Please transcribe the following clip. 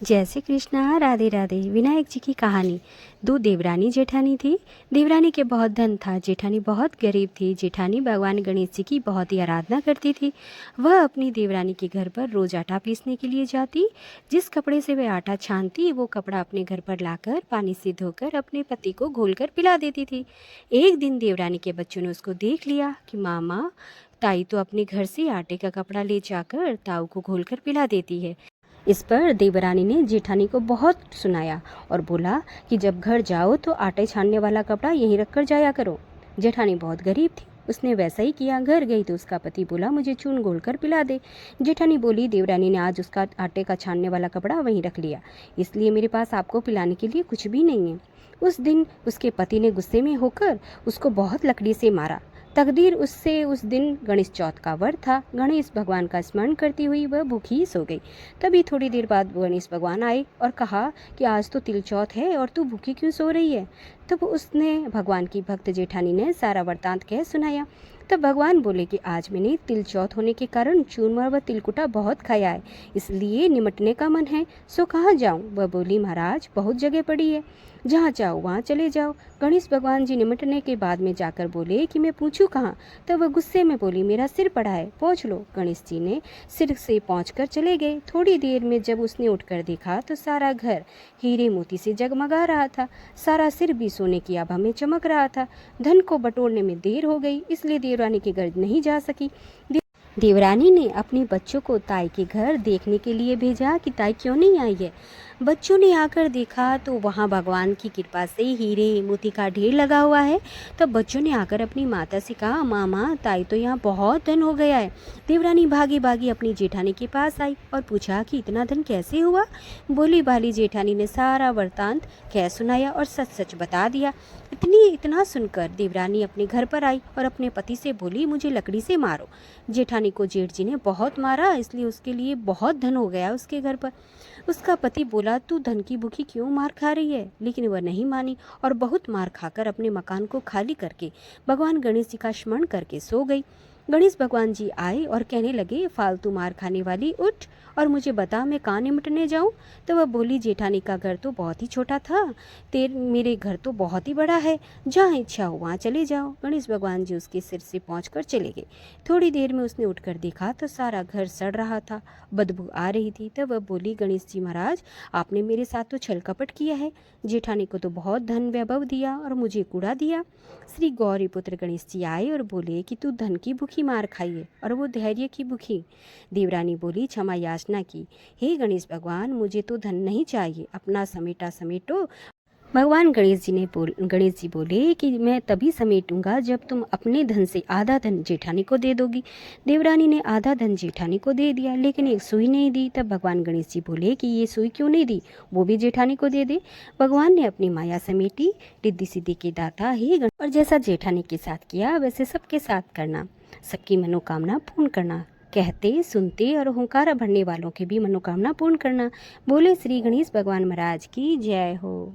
जय श्री कृष्णा। राधे राधे। विनायक जी की कहानी। दो देवरानी जेठानी थी। देवरानी के बहुत धन था, जेठानी बहुत गरीब थी। जेठानी भगवान गणेश जी की बहुत ही आराधना करती थी। वह अपनी देवरानी के घर पर रोज आटा पीसने के लिए जाती। जिस कपड़े से वह आटा छानती वो कपड़ा अपने घर पर लाकर पानी से धोकर अपने पति को घोलकर पिला देती थी। एक दिन देवरानी के बच्चों ने उसको देख लिया कि मामा, ताई तो अपने घर से आटे का कपड़ा ले जाकर ताऊ को घोलकर पिला देती है। इस पर देवरानी ने जेठानी को बहुत सुनाया और बोला कि जब घर जाओ तो आटे छानने वाला कपड़ा यहीं रख कर जाया करो। जेठानी बहुत गरीब थी, उसने वैसा ही किया। घर गई तो उसका पति बोला, मुझे चून घोल कर पिला दे। जेठानी बोली, देवरानी ने आज उसका आटे का छानने वाला कपड़ा वहीं रख लिया, इसलिए मेरे पास आपको पिलाने के लिए कुछ भी नहीं है। उस दिन उसके पति ने गुस्से में होकर उसको बहुत लकड़ी से मारा। तकदीर उससे उस दिन गणेश चौथ का व्रत था। गणेश भगवान का स्मरण करती हुई वह भूखी सो गई। तभी थोड़ी देर बाद गणेश भगवान आए और कहा कि आज तो तिल चौथ है और तू भूखी क्यों सो रही है। तब उसने भगवान की भक्त जेठानी ने सारा वृतांत कह सुनाया। तब भगवान बोले कि आज मैंने तिल चौथ होने के कारण चूरमा व तिलकुटा बहुत खाया है, इसलिए निमटने का मन है। सो कहाँ जाऊँ। वह बोली, महाराज बहुत जगह पड़ी है, जहाँ चाहो वहाँ चले जाओ। गणेश भगवान जी निमटने के बाद में जाकर बोले कि मैं पूछूं कहाँ। तब वह गुस्से में बोली, मेरा सिर पड़ा है, पहुँच लो। गणेश जी ने सिर से पहुँचकर चले गए। थोड़ी देर में जब उसने उठकर देखा तो सारा घर हीरे मोती से जगमगा रहा था। सारा सिर भी सोने की आभा में चमक रहा था। धन को बटोरने में देर हो गई, इसलिए देवरानी के घर नहीं जा सकी। देवरानी ने अपने बच्चों को ताई के घर देखने के लिए भेजा कि ताई क्यों नहीं आई है। बच्चों ने आकर देखा तो वहाँ भगवान की कृपा से हीरे मोती का ढेर लगा हुआ है। तब बच्चों ने आकर अपनी माता से कहा, मामा, ताई तो यहाँ बहुत धन हो गया है। देवरानी भागी भागी अपनी जेठानी के पास आई और पूछा कि इतना धन कैसे हुआ। बोली भाली जेठानी ने सारा वृतांत कह सुनाया और सच सच बता दिया। इतना सुनकर देवरानी अपने घर पर आई और अपने पति से बोली, मुझे लकड़ी से मारो। जेठानी को जेठ जी ने बहुत मारा, इसलिए उसके लिए बहुत धन हो गया उसके घर पर। उसका पति बोला, तू धन की भूखी क्यों मार खा रही है। लेकिन वह नहीं मानी और बहुत मार खाकर अपने मकान को खाली करके भगवान गणेश जी का स्मरण करके सो गई। गणेश भगवान जी आए और कहने लगे, फालतू मार खाने वाली, उठ और मुझे बता मैं कहाँ निमटने जाऊँ। तो वह बोली, जेठानी का घर तो बहुत ही छोटा था, मेरे घर तो बहुत ही बड़ा है, जहाँ इच्छा हो वहाँ चले जाओ। गणेश भगवान जी उसके सिर से पहुँचकर चले गए। थोड़ी देर में उसने उठकर देखा तो सारा घर सड़ रहा था, बदबू आ रही थी। तब वह बोली, गणेश जी महाराज, आपने मेरे साथ तो छल कपट किया है। जेठानी को तो बहुत धन वैभव दिया और मुझे कूड़ा दिया। श्री गौरी पुत्र गणेश जी आए और बोले कि तू धन की भूखी मार खाई है और वो धैर्य की भूखी। देवरानी बोली, क्षमा याचना की। हे गणेश भगवान, मुझे तो धन नहीं चाहिए, अपना समेटा समेटो। भगवान गणेश जी बोले कि मैं तभी समेटूंगा जब तुम अपने धन से आधा धन जेठानी को दे दोगी। देवरानी ने आधा धन जेठानी को दे दिया, लेकिन एक सुई नहीं दी। तब भगवान गणेश जी बोले कि ये सुई क्यों नहीं दी, वो भी जेठानी को दे दे। भगवान ने अपनी माया समेटी। रिद्धि सिद्धि के दाता हे गण, और जैसा जेठानी के साथ किया वैसे सबके साथ करना, सबकी मनोकामना पूर्ण करना। कहते सुनते और हुंकारा भरने वालों की भी मनोकामना पूर्ण करना। बोले श्री गणेश भगवान महाराज की जय हो।